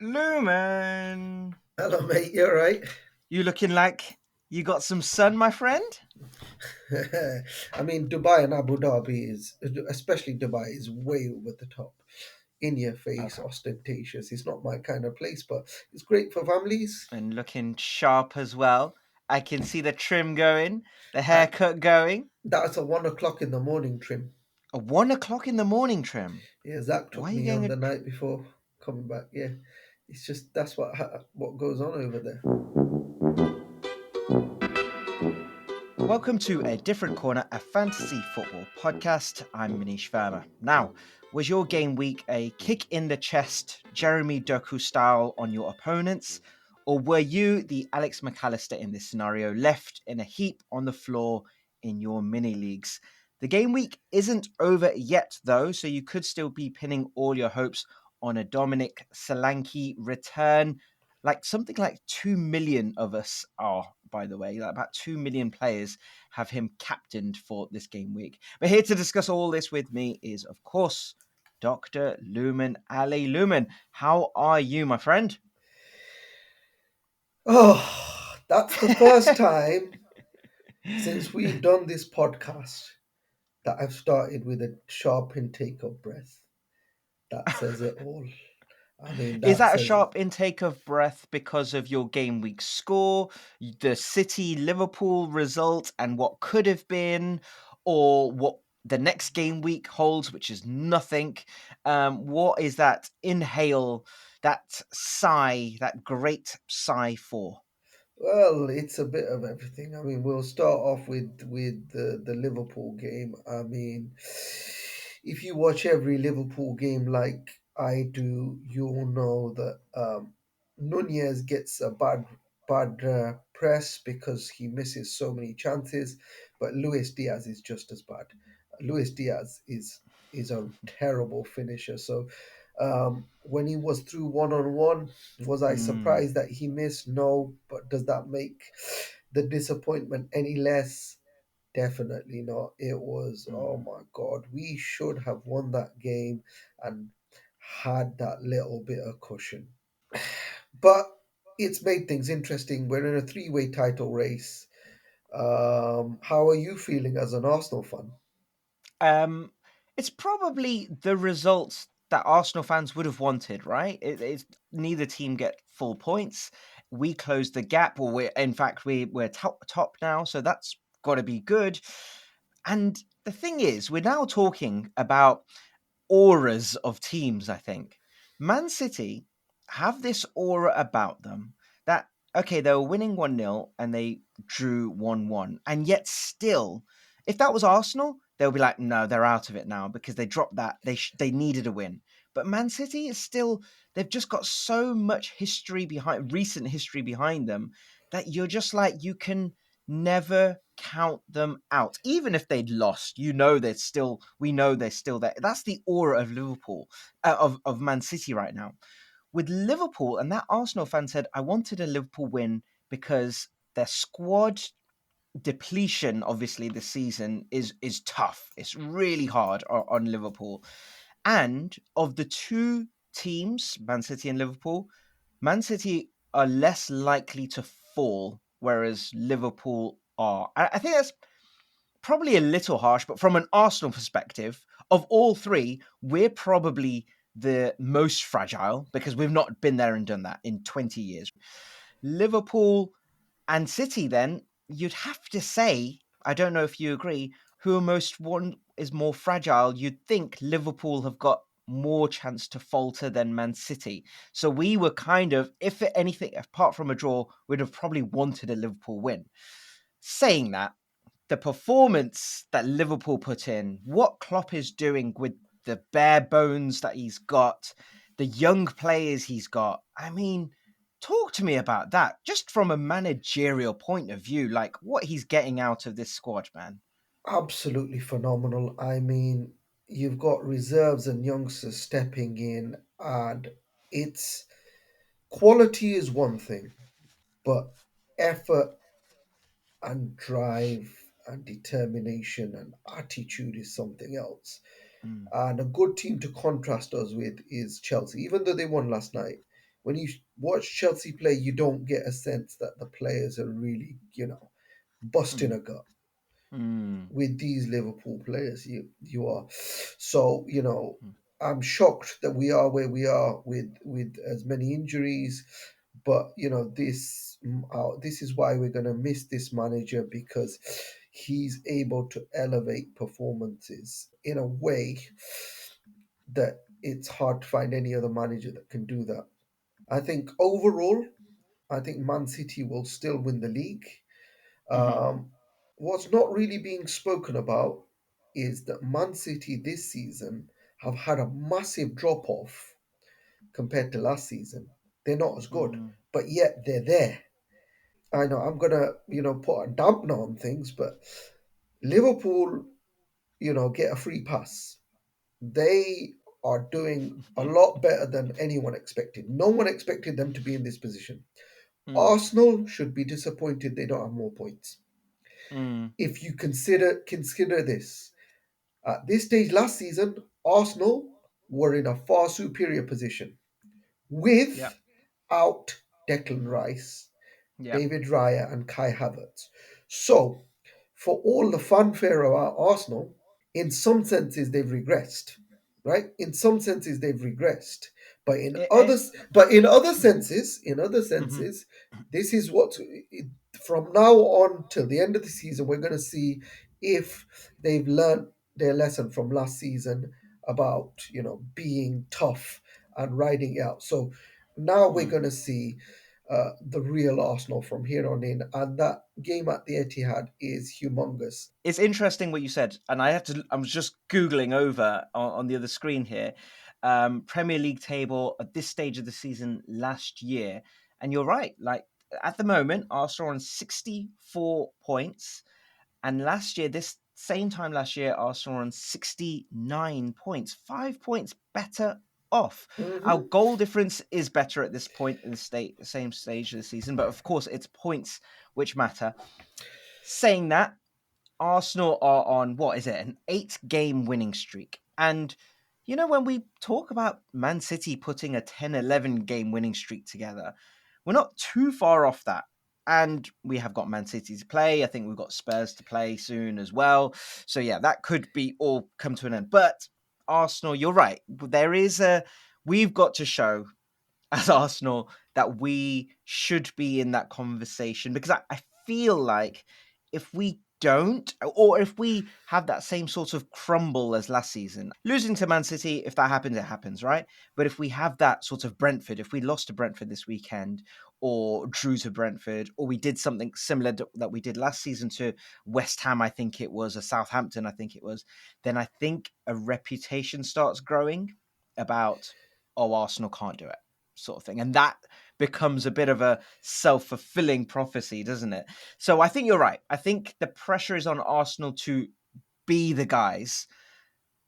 Luman, Hello, mate. You're right. you looking like you got some sun, my friend? I mean, Dubai and Abu Dhabi especially Dubai, is way over the top, in your face, Okay. ostentatious. It's not my kind of place, but it's great for families. And looking sharp as well. I can see the trim going, the Uh, haircut going. that's a 1 o'clock in the morning trim. A 1 o'clock in the morning trim. Yeah, Zach Why took are you me getting on a? the night before coming back. Yeah, it's just that's what goes on over there. Welcome to a different corner, a fantasy football podcast. I'm Manish Verma. Now, was your game week a kick in the chest, Jeremy Doku style on your opponents, or were you the Alex McAllister in this scenario, left in a heap on the floor in your mini leagues? The game week isn't over yet, though, so you could still be pinning all your hopes on a Dominic Solanke return. Like something like 2 million of us are, by the way, like about 2 million players have him captained for this game week. But here to discuss all this with me is, of course, Dr. Luman Ali Luman. How are you, my friend? Oh, that's the first time since we've done this podcast that I've started with a sharp intake of breath. That says it all. I mean, Is that that a says sharp intake of breath because of your game week score, the City Liverpool result, and what could have been, or what the next game week holds, which is nothing? What is that inhale, that sigh, that great sigh for? well, it's a bit of everything. I mean, we'll start off with the Liverpool game. I mean, if you watch every Liverpool game like I do, you'll know that Nunez gets a bad press because he misses so many chances, but Luis Diaz is just as bad. Luis Diaz is a terrible finisher. So when he was through 1-on-1, was I Hmm. surprised that he missed? No, but does that make the disappointment any less? Definitely not. It was, oh Hmm. my God, we should have won that game and had that little bit of cushion. But it's made things interesting. We're in a three-way title race. How are you feeling as an Arsenal fan? Um, it's probably the results that Arsenal fans would have wanted, right? It's neither team get full points. We closed the gap, or we're top now, so that's got to be good. And the thing is, we're now talking about auras of teams, I think. Man City have this aura about them that, okay, they were winning 1-0 and they drew 1-1. And yet, still, if that was Arsenal, they'll be like, no, they're out of it now because they dropped that. They needed a win. But Man City is still, they've just got so much recent history behind them that you're just like, you can never count them out. Even if they'd lost, we know they're still there. That's the aura of Liverpool, of Man City right now. With Liverpool, and that Arsenal fan said, I wanted a Liverpool win because their squad depletion, obviously, this season is tough. It's really hard on Liverpool. And of the two teams, Man City and Liverpool, Man City are less likely to fall, whereas Liverpool are. I think that's probably a little harsh, but from an Arsenal perspective, of all three, we're probably the most fragile because we've not been there and done that in 20 years. Liverpool and City, then, you'd have to say, I don't know if you agree, who are most one is more fragile. You'd think Liverpool have got more chance to falter than Man City. So we were kind of, if anything, apart from a draw, we'd have probably wanted a Liverpool win. Saying that, the performance that Liverpool put in, what Klopp is doing with the bare bones that he's got, the young players he's got. I mean, talk to me about that. Just from a managerial point of view, like what he's getting out of this squad, man. Absolutely phenomenal. I mean, you've got reserves and youngsters stepping in, and it's quality is one thing, but effort and drive and determination and attitude is something else. Mm, And a good team to contrast us with is Chelsea, even though they won last night. When you watch Chelsea play, you don't get a sense that the players are really, busting Mm, a gut. mm, With these Liverpool players. You are so mm, I'm shocked that we are where we are with as many injuries, but this is why we're gonna miss this manager because he's able to elevate performances in a way that it's hard to find any other manager that can do that. I think overall, I think Man City will still win the league. mhm, What's not really being spoken about is that Man City this season have had a massive drop off compared to last season. They're not as good, mm. but yet they're there. I know I'm gonna, put a dampener on things, but Liverpool, get a free pass. They are doing a lot better than anyone expected. No one expected them to be in this position. Mm, Arsenal should be disappointed they don't have more points. mm. If you consider this, at this stage last season, Arsenal were in a far superior position Yep, without Declan Rice, yep. David Raya, and Kai Havertz. So, for all the fanfare about Arsenal, in some senses they've regressed, right? In some senses they've regressed, but in other senses, Mhm. this is what from now on till the end of the season we're going to see if they've learned their lesson from last season about being tough and riding it out. So now we're Mm. going to see the real Arsenal from here on in, and that game at the Etihad is humongous. It's interesting what you said, and I was just googling over on the other screen here, Premier League table at this stage of the season last year, and you're right. Like at the moment, Arsenal are on 64 points, and last year, this same time last year, Arsenal were on 69 points, 5 points better off. Our Hmm. goal difference is better at this point in the same stage of the season, but of course, it's points which matter. Saying that, Arsenal are on what is it, an 8 game winning streak. And when we talk about Man City putting a 10-11 game winning streak together, we're not too far off that. And we have got Man City to play. I think we've got Spurs to play soon as well. So yeah, that could be all come to an end. But Arsenal, you're right. We've got to show as Arsenal that we should be in that conversation because I feel like if we don't, or if we have that same sort of crumble as last season, losing to Man City, if that happens, it happens, right? But if we have that sort of Brentford, if we lost to Brentford this weekend, or drew to Brentford, or we did something similar that we did last season to West Ham, I think it was, or Southampton, I think it was, then I think a reputation starts growing about, oh, Arsenal can't do it sort of thing. And that becomes a bit of a self-fulfilling prophecy, doesn't it? So I think you're right. I think the pressure is on Arsenal to be the guys.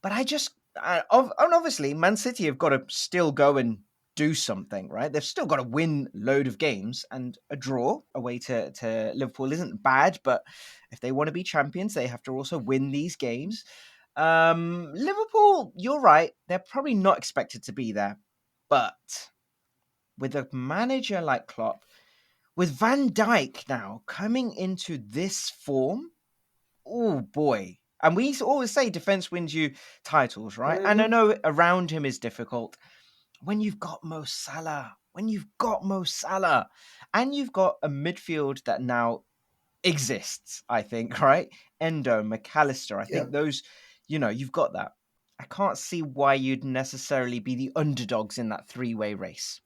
But and obviously, Man City have got to still go and do something, right? They've still got to win load of games, and a draw away to Liverpool isn't bad. But if they want to be champions, they have to also win these games. Liverpool, you're right. They're probably not expected to be there. But with a manager like Klopp, with Van Dijk now coming into this form, oh boy. And we always say defense wins you titles, right? And I Hmm. know around him is difficult. When you've got Mo Salah, and you've got a midfield that now exists, I think, right? Endo, McAllister, I Yeah, think those, you've got that. I can't see why you'd necessarily be the underdogs in that three-way race.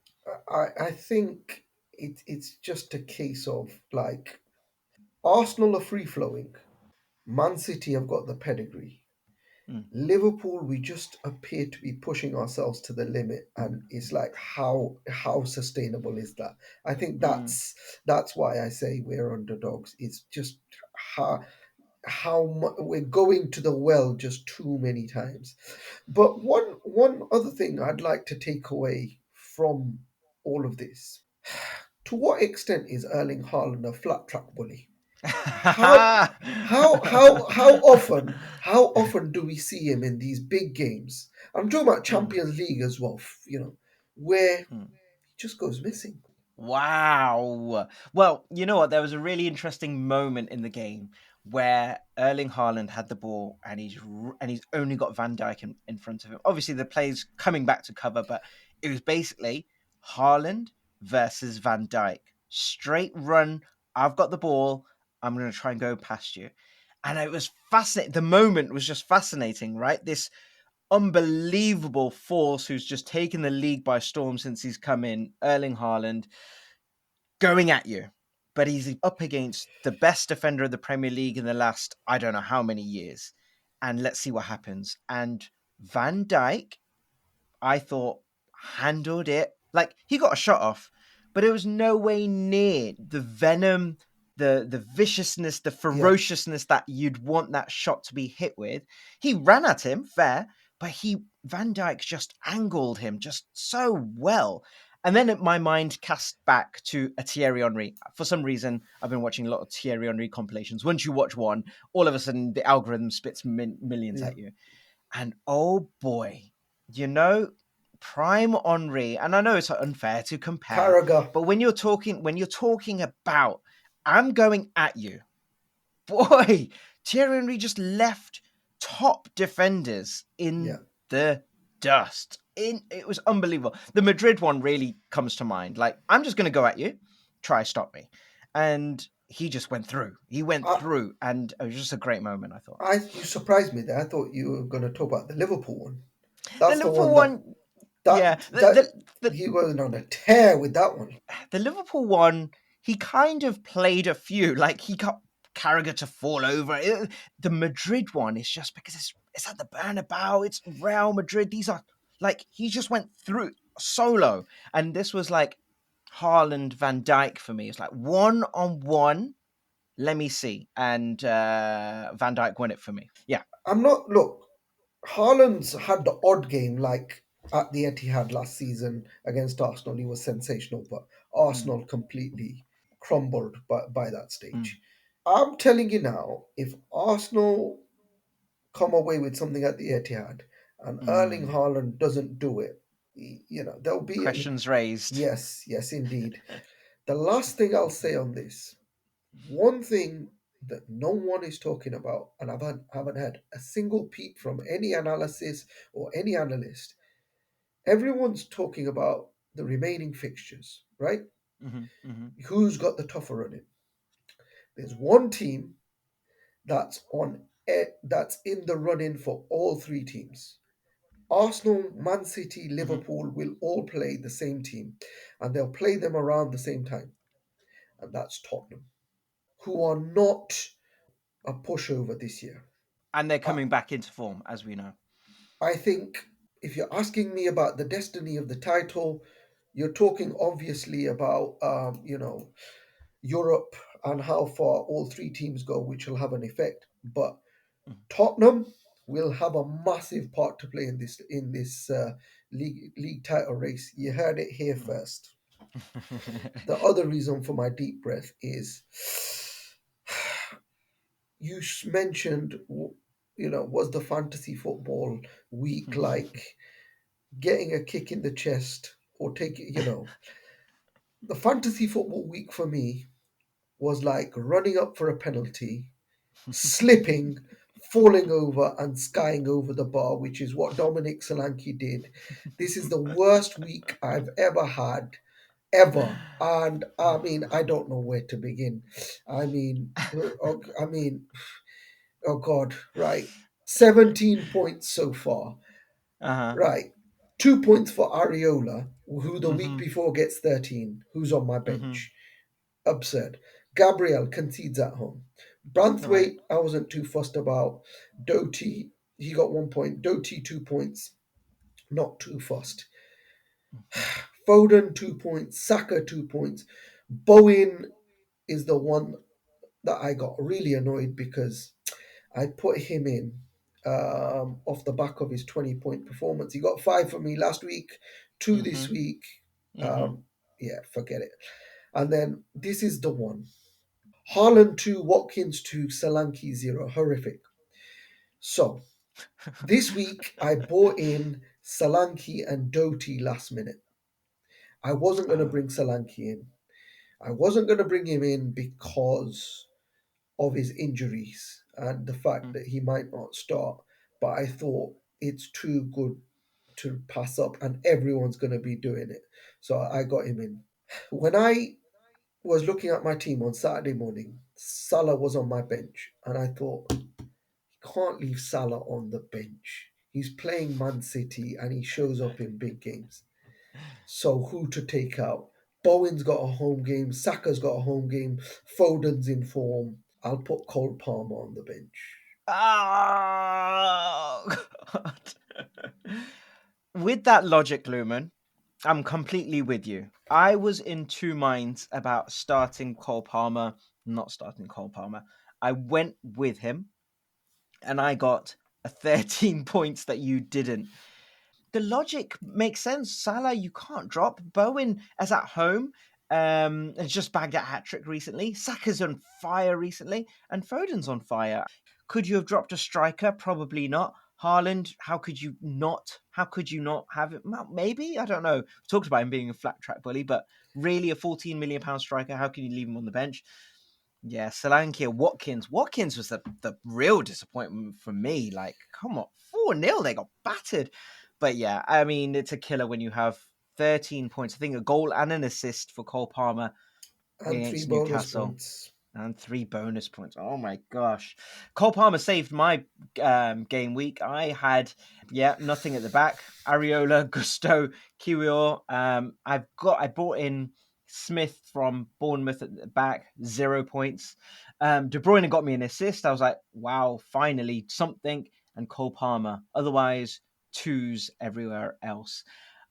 I think it's just a case of like Arsenal are free flowing. Man City have got the pedigree. Mm, Liverpool, we just appear to be pushing ourselves to the limit, and it's like how sustainable is that? I think mm. that's why I say we're underdogs. It's just how we're going to the well just too many times. But one other thing I'd like to take away from all of this: to what extent is Erling Haaland a flat track bully? How how often do we see him in these big games? I'm talking about Mm, Champions League as well. Where mm. just goes missing. Wow. Well, you know what? There was a really interesting moment in the game where Erling Haaland had the ball and he's only got Van Dijk in front of him. Obviously, the play's coming back to cover, but it was basically Haaland versus Van Dijk. Straight run. I've got the ball. I'm going to try and go past you. And it was fascinating. The moment was just fascinating, right? This unbelievable force who's just taken the league by storm since he's come in, Erling Haaland, going at you. But he's up against the best defender of the Premier League in the last, I don't know how many years. And let's see what happens. And Van Dijk, I thought, handled it. Like, he got a shot off, but it was no way near the venom, the viciousness, the Yeah, ferociousness that you'd want that shot to be hit with. He ran at him, fair, but Van Dijk just angled him just so well. And then my mind cast back to a Thierry Henry. For some reason, I've been watching a lot of Thierry Henry compilations. Once you watch one, all of a sudden the algorithm spits millions yeah. at you. And oh boy, you know, prime Henri, and I know it's unfair to compare, Carragher. but when you're talking about I'm going at you, boy, Thierry Henry just left top defenders Yeah. in the dust. It was unbelievable. The Madrid one really comes to mind. Like, I'm just gonna go at you, try stop me. And he just went through. He went I, through, and it was just a great moment, I thought. you surprised me there. I thought you were going to talk about the Liverpool one. The That's the Liverpool one that one, yeah. that he was on a tear with that one. The Liverpool one, he kind of played a few. Like, he got Carragher to fall over. The Madrid one is just because it's at the Bernabeu. It's Real Madrid. These are like he just went through solo, and this was like Haaland Van Dijk for me. It's like one on one. Let me see, and Van Dijk won it for me. Yeah. I'm not. Look, Haaland's had the odd game like at the Etihad last season against Arsenal. He was sensational, but Mm, Arsenal completely crumbled by that mm, stage. I'm telling you now, if Arsenal come away with something at the Etihad and Erling mm. Haaland doesn't do it, there'll be an Questions raised. yes, yes, indeed. The last thing I'll say on this, one thing that no one is talking about, and haven't had a single peep from any analysis or any analyst, everyone's talking about the remaining fixtures, right? Hmm, hmm. Who's got the tougher running? There's one team that's in the running for all three teams. Arsenal, Man City, Hmm. Liverpool will all play the same team, and they'll play them around the same time, and that's Tottenham, who are not a pushover this year. And they're I, coming back into form, as we know. I think if you're asking me about the destiny of the title, you're talking obviously about Europe and how far all three teams go, which will have an effect. But Mm. Tottenham will have a massive part to play in this league title race. You heard it here Mm. first. The other reason for my deep breath is you mentioned, was the fantasy football week like getting a kick in the chest or taking. The fantasy football week for me was like running up for a penalty, slipping, falling over, and skying over the bar, which is what Dominic Solanke did. This is the worst week I've ever had, ever. And I mean, I don't know where to begin. I mean, oh God, right. 17 points so far. Uh-huh. Right. 2 points for Ariola, who the week Mhm. before gets 13, who's on my Mhm. bench. Absurd. Gabriel concedes at home. All right. Branthwaite, I wasn't too fussed about. Doty, he got 1 point. Doty, 2 points. Not too fussed. Mhm. Foden, 2 points. Saka, 2 points. Bowen is the one that I got really annoyed because I put him in off the back of his 20-point performance. He got 5 for me last week, 2 this Mhm. week. Mhm. Um, yeah, forget it. And then this is the one. Haaland 2, Watkins 2, Solanke 0. Horrific. So, this week I bought in Solanke and Doty last minute. I wasn't going to Oh. bring Solanke in. I wasn't going to bring him in because of his injuries and the fact Mm. that he might not start. But I thought it's too good to pass up, and everyone's going to be doing it. So I got him in. When I was looking at my team on Saturday morning, Salah was on my bench, and I thought, can't leave Salah on the bench. He's playing Man City and he shows up in big games. So who to take out? Bowen's got a home game, Saka's got a home game, Foden's in form. I'll put Cole Palmer on the bench. Oh, God. With that logic, Lumen, I'm completely with you. I was in two minds about starting Cole Palmer, not starting Cole Palmer. I went with him and I got a 13 points that you didn't. The logic makes sense. Salah, you can't drop. Bowen is at home. Has just bagged a hat trick recently. Saka's on fire recently, and Foden's on fire. Could you have dropped a striker? Probably not. Haaland, how could you not? How could you not have it? Well, maybe, I don't know. We talked about him being a flat track bully, but really a £14 million striker. How can you leave him on the bench? Yeah, Solanke, Watkins. Watkins was the real disappointment for me. Like, come on, 4-0, they got battered. But yeah, I mean, it's a killer when you have 13 points. I think a goal and an assist for Cole Palmer And three against bonus Newcastle. points. And 3 bonus points. Oh my gosh. Cole Palmer saved my game week. I had, yeah, nothing at the back. Areola, Gusto, Kiwior. I brought in Smith from Bournemouth at the back, 0 points. De Bruyne got me an assist. I was like, wow, finally something. And Cole Palmer. Otherwise, twos everywhere else.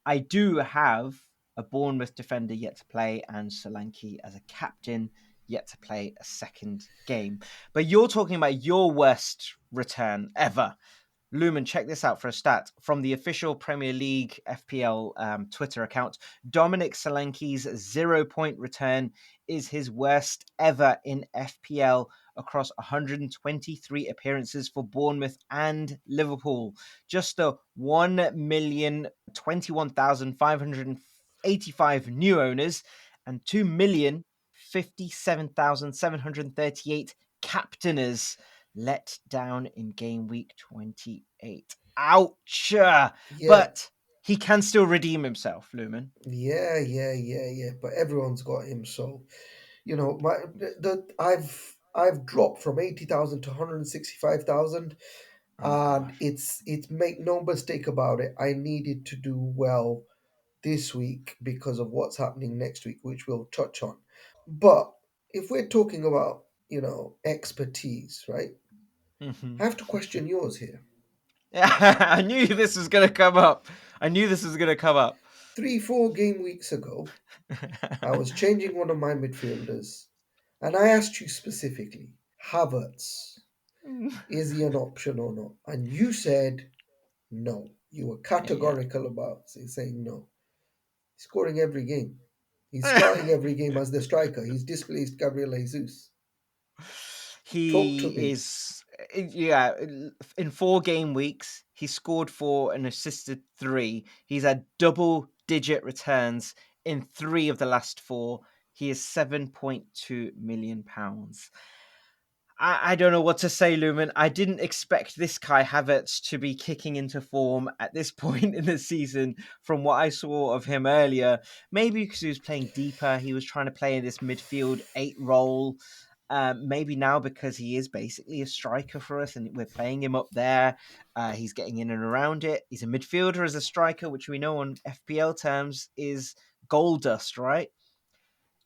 I do have a Bournemouth defender yet to play and Solanke as a captain yet to play a second game. But you're talking about your worst return ever. Lumen, check this out for a stat from the official Premier League FPL Twitter account. Dominic Solanke's 0 point return is his worst ever in FPL across 123 appearances for Bournemouth and Liverpool. Just the 1,021,585 new owners and 2,057,738 captainers let down in game week 28. Ouch! Yeah, But he can still redeem himself, Lumen. yeah. But everyone's got him, so my I've dropped from 80,000 to 165,000, Oh my and gosh. it's make no mistake about it. I needed to do well this week because of what's happening next week, which we'll touch on. But if we're talking about, expertise, right? Mm-hmm. I have to question yours here. I knew this was going to come up. I knew this was going to come up. 3, 4 game weeks ago, I was changing one of my midfielders, and I asked you specifically, Havertz, is he an option or not? And you said no. You were Yeah. categorical about saying no. He's scoring every game. He's starting every game as the striker. He's displaced Gabriel Jesus. Talk to He me. is, yeah, in 4 game weeks, he scored 4 and assisted 3. He's had double digit returns in 3 of the last 4. He is £7.2 million. I don't know what to say, Lumen. I didn't expect this Kai Havertz to be kicking into form at this point in the season from what I saw of him earlier. Maybe because he was playing deeper, he was trying to play in this midfield 8 role. Maybe now because he is basically a striker for us and we're playing him up there. He's getting in and around it. He's a midfielder as a striker, which we know on FPL terms is gold dust, right?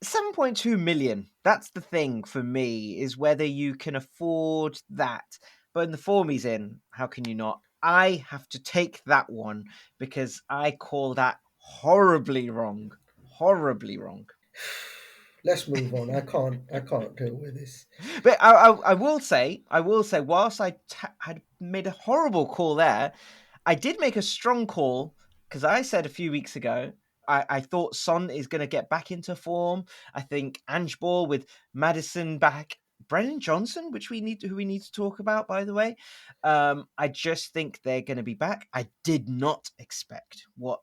7.2 million. That's the thing for me, is whether you can afford that. But in the form he's in, how can you not? I have to take that one because I call that horribly wrong. Horribly wrong. Let's move on. I can't deal with this. But I will say, whilst had made a horrible call there, I did make a strong call because I said a few weeks ago I thought Son is going to get back into form. I think Ange Ball with Madison back, Brennan Johnson, who we need to talk about, by the way. I just think they're going to be back. I did not expect what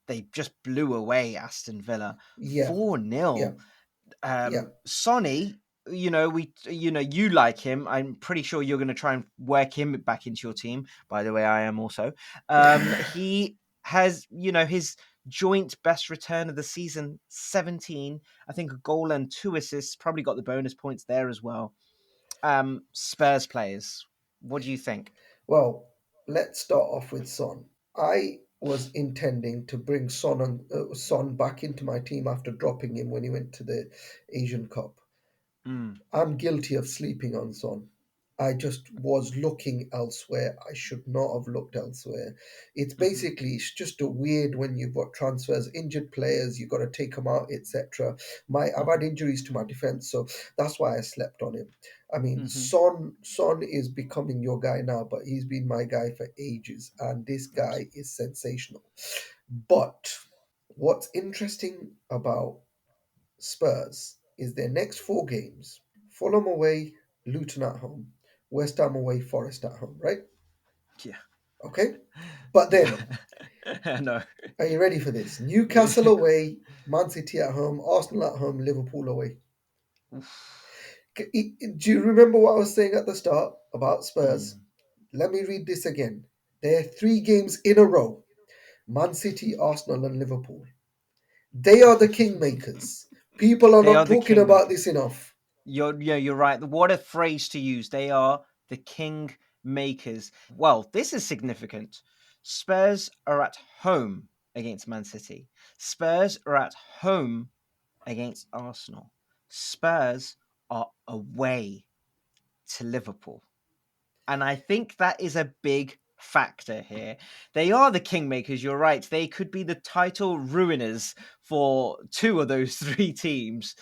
they just blew away Aston Villa Yeah, 4-0. yeah, yeah. Sonny, you like him. I'm pretty sure you're going to try and work him back into your team. By the way, I am also. He has, his joint best return of the season, 17. I think a goal and 2 assists. Probably got the bonus points there as well. Spurs players, what do you think? Well, let's start off with Son. I was intending to bring Son back into my team after dropping him when he went to the Asian Cup. Mm, I'm guilty of sleeping on Son. I just was looking elsewhere. I should not have looked elsewhere. mm-hmm, It's just a weird when you've got transfers, injured players, you've got to take them out, etc. I've mm-hmm, had injuries to my defense, so that's why I slept on him. I mean, mm-hmm. Son is becoming your guy now, but he's been my guy for ages, and this Yes. guy is sensational. But what's interesting about Spurs is their next four games: Fulham away, Luton at home, West Ham away, Forest at home, right? Yeah. Okay? But Yeah. then, I know. are you ready for this? Newcastle away, Man City at home, Arsenal at home, Liverpool away. Do you remember what I was saying at the start about Spurs? Mm. Let me read this again. There are three games in a row: Man City, Arsenal, and Liverpool. They are the kingmakers. People are They not are the talking about kingmakers. this enough. You're right. What a phrase to use. They are the king makers. Well, this is significant. Spurs are at home against Man City. Spurs are at home against Arsenal. Spurs are away to Liverpool. And I think that is a big factor here. They are the kingmakers, you're right. They could be the title ruiners for two of those three teams.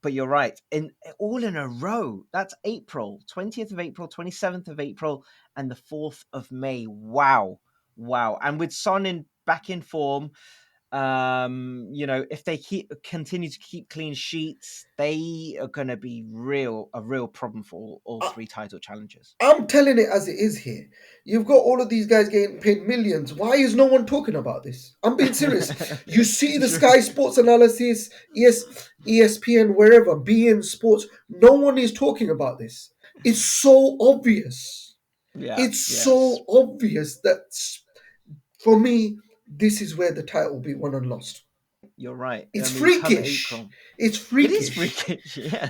But you're right. In all in a row. That's April, 20th of April, 27th of April, and the 4th of May. Wow. Wow. And with Son in back in form, if they continue to keep clean sheets, they are going to be a real problem for all three title challengers. I'm telling it as it is here. You've got all of these guys getting paid millions. Why is no one talking about this? I'm being serious. You see the Sure. Sky Sports analysis, ESPN, wherever, BN Sports. No one is talking about this. It's so obvious. Yeah, It's yes, so obvious that for me, this is where the title will be won and lost. you're right. I It's mean, come freakish. April, It's it is freakish. freakish, yeah.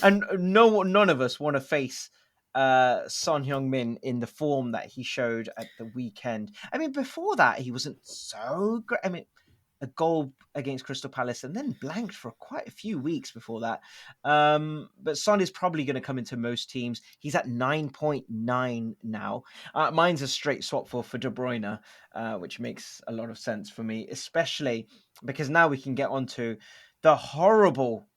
And none of us want to face Son Heung-min in the form that he showed at the weekend. I mean, before that, he wasn't so great. I mean, a goal against Crystal Palace and then blanked for quite a few weeks before that. But Son is probably going to come into most teams. He's at 9.9 now. Mine's a straight swap for De Bruyne, which makes a lot of sense for me, especially because now we can get on to the horrible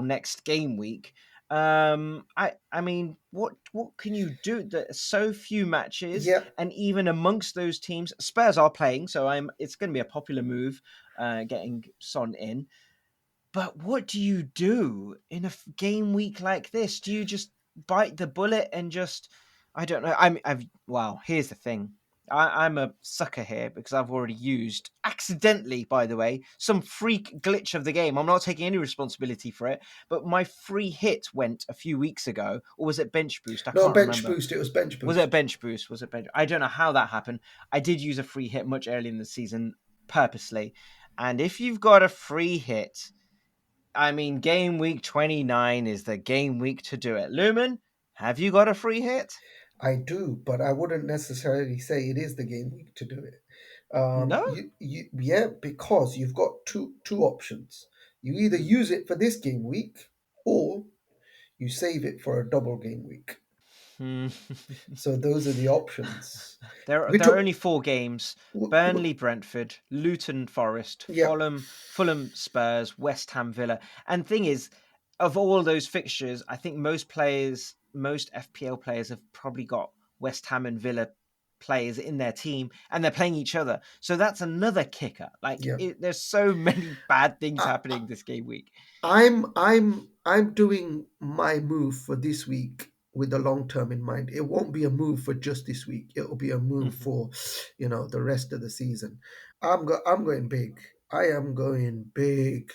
next game week. I mean, what can you do? There's so few matches, Yeah. and even amongst those teams, Spurs are playing, so it's going to be a popular move, getting Son in. But what do you do in a game week like this? Do you just bite the bullet and just, I don't know. Well, here's the thing. I'm a sucker here because I've already used, accidentally, by the way, some freak glitch of the game. I'm not taking any responsibility for it, but my free hit went a few weeks ago, or was it bench boost? I No, can't bench remember. boost. It was bench Was it boost. bench boost? Was it bench? I don't know how that happened. I did use a free hit much earlier in the season purposely. And if you've got a free hit, I mean, game week 29 is the game week to do it. Lumen, have you got a free hit? I do, but I wouldn't necessarily say it is the game week to do it. No? Yeah, because you've got two options. You either Mm. use it for this game week, or you save it for a double game week. Hmm. So those are the options. We There are took, only four games: w- w- Burnley, Brentford, Luton, Forest, yeah, Fulham, Spurs, West Ham, Villa. And thing is, of all those fixtures, I think most FPL players have probably got West Ham and Villa players in their team, and they're playing each other. So that's another kicker. yeah. There's so many bad things I, happening this game week. I'm doing my move for this week with the long term in mind. It won't be a move for just this week. It'll be a move Mhm. for, the rest of the season. I'm going big. I am going big.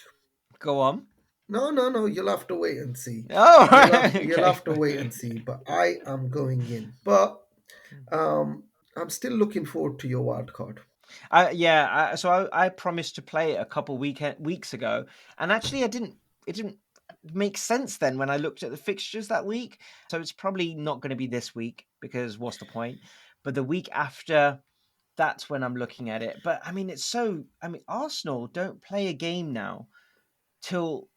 Go on. No, no, no. You'll have to wait and see. Oh, You'll okay. have to wait and see. But I am going in. But um, I'm still looking forward to your wild card. Yeah. So I promised to play it a couple weeks ago, and actually, I didn't. It didn't make sense then when I looked at the fixtures that week. So it's probably not going to be this week because what's the point? But the week after, that's when I'm looking at it. But I mean, it's so. I mean, Arsenal don't play a game now till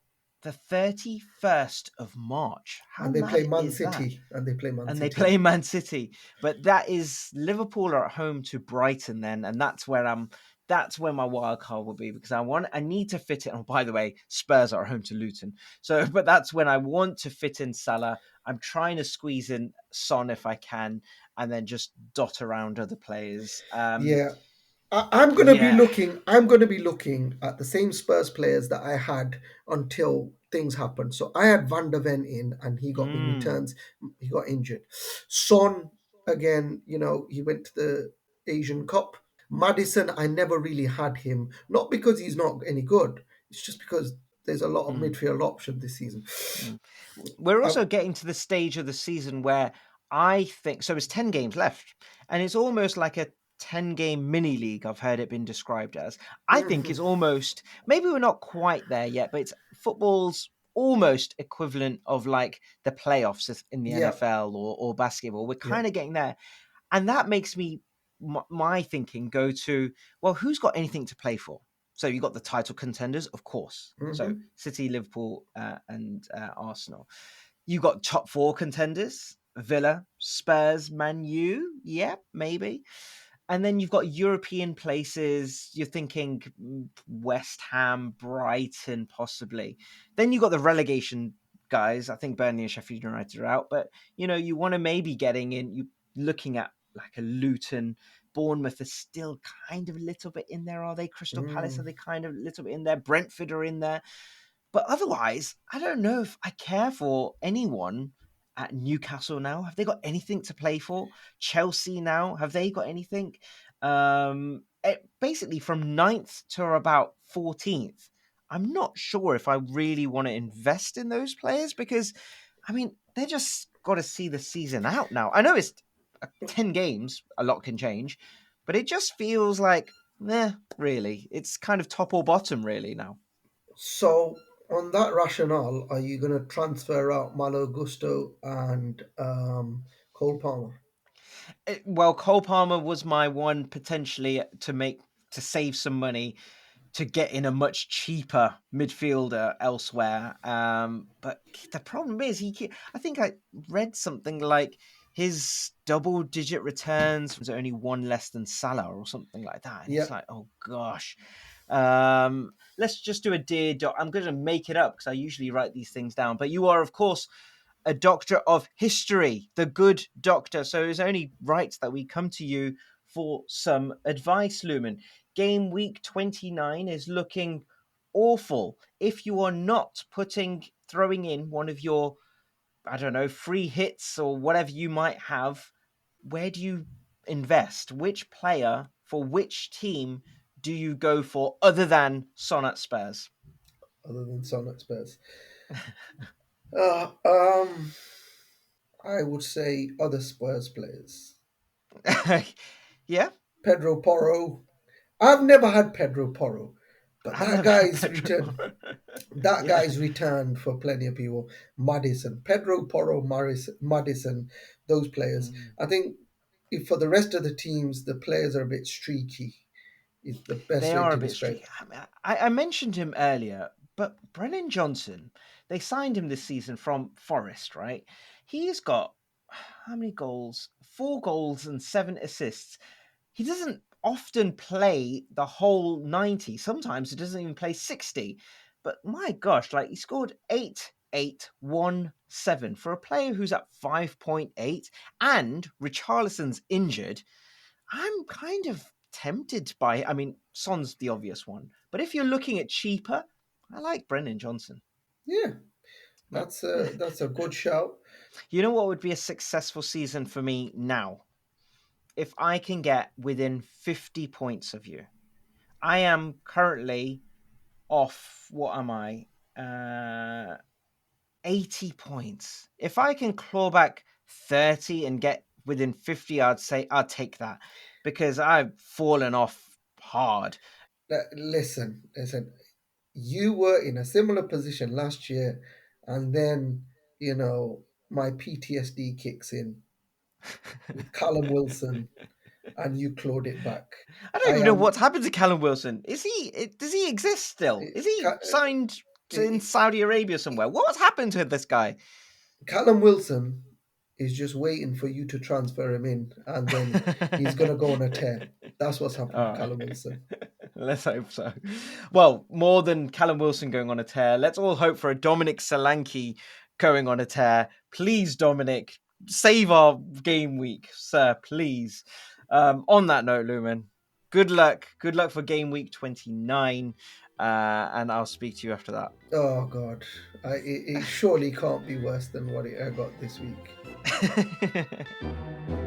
the 31st of March. How And they play mad Man is that? City. And they play Man And they City. play Man City. But that is Liverpool are at home to Brighton then, and that's where my wild card will be because I need to fit it. Oh, by the way, Spurs are at home to Luton. So but that's when I want to fit in Salah. I'm trying to squeeze in Son if I can, and then just dot around other players. Yeah, I'm going to be Yeah. looking. I'm going to be looking at the same Spurs players that I had until things happened. So I had Van der Ven in, and he got me Mm, returns. He got injured. Son again. He went to the Asian Cup. Madison, I never really had him. Not because he's not any good. It's just because there's a lot of mm. midfield options this season. Mm. We're I, also getting to the stage of the season where I think so. It's 10 games left, and it's almost like a 10-game mini league. I've heard it been described as. I think Mhm. it's almost maybe we're not quite there yet, but it's football's almost equivalent of like the playoffs in the Yeah, NFL or basketball. We're yeah. kind of getting there, and that makes me my thinking go to well, who's got anything to play for? So you got the title contenders, of course. So Hmm. City, Liverpool, and Arsenal. You got top four contenders: Villa, Spurs, Man U. Yeah, maybe. And then you've got European places. You're thinking West Ham, Brighton, possibly. Then you've got the relegation guys. I think Burnley and Sheffield United are out, but you want to maybe getting in. You looking at like a Luton, Bournemouth is still kind of a little bit in there, are they? Crystal Palace are Mm. they kind of a little bit in there? Brentford are in there. But otherwise, I don't know if I care for anyone at Newcastle now. Have they got anything to play for? Chelsea now, have they got anything? Basically, from ninth to about 14th, I'm not sure if I really want to invest in those players because, I mean, they just got to see the season out now. I know it's 10 games, a lot can change, but it just feels like, really. It's kind of top or bottom, really, now. So, on that rationale, are you going to transfer out Malo Gusto and Cole Palmer? Well, Cole Palmer was my one potentially to save some money to get in a much cheaper midfielder elsewhere. But the problem is I think I read something like his double-digit returns was only one less than Salah or something like that, and Yeah. it's like, oh gosh. Let's just do a dear doc. I'm going to make it up because I usually write these things down. But you are, of course, a doctor of history, the good doctor. So it's only right that we come to you for some advice, Lumen. Game week 29 is looking awful. If you are not throwing in one of your, I don't know, free hits or whatever you might have, where do you invest? Which player for which team do you go for other than Sonat Spurs? Other than Son at Spurs. Uh, um, I would say other Spurs players. Yeah, Pedro Porro. I've never had Pedro Porro, but I've that never had guy's Pedro returned. Porro. That Yeah. guy's returned for plenty of people. Madison, Pedro Porro, Madison, those players. Mm. I think if for the rest of the teams, the players are a bit streaky. Is the best They way are a to bit describe streaky. it. I mentioned him earlier, but Brennan Johnson, they signed him this season from Forest, right? He's got how many goals? 4 goals and 7 assists. He doesn't often play the whole 90. Sometimes he doesn't even play 60. But my gosh, like he scored 8-8-1-7 for a player who's at 5.8 and Richarlison's injured. I'm kind of tempted by. I mean, Son's the obvious one, but if you're looking at cheaper, I like Brennan Johnson. Yeah, Yeah. that's a good shout. You know what would be a successful season for me now? If I can get within 50 points of you. I am currently off. What am I? 80 points. If I can claw back 30 and get within 50, I'd say I'd take that because I've fallen off hard. Listen. You were in a similar position last year, and then my PTSD kicks in with Callum Wilson, and you clawed it back. I don't I even know am what's happened to Callum Wilson. Does he exist still? Is he Ca- signed in eh, Saudi Arabia somewhere? What's happened to this guy? Callum Wilson is just waiting for you to transfer him in, and then he's gonna go on a tear. That's what's happened to All right. Callum Wilson. Let's hope so. Well, more than Callum Wilson going on a tear, let's all hope for a Dominic Solanke going on a tear. Please, Dominic, save our game week, sir. Please. On that note, Lumen, good luck. Good luck for game week 29. And I'll speak to you after Oh God, it surely can't be worse than what I got this week. that.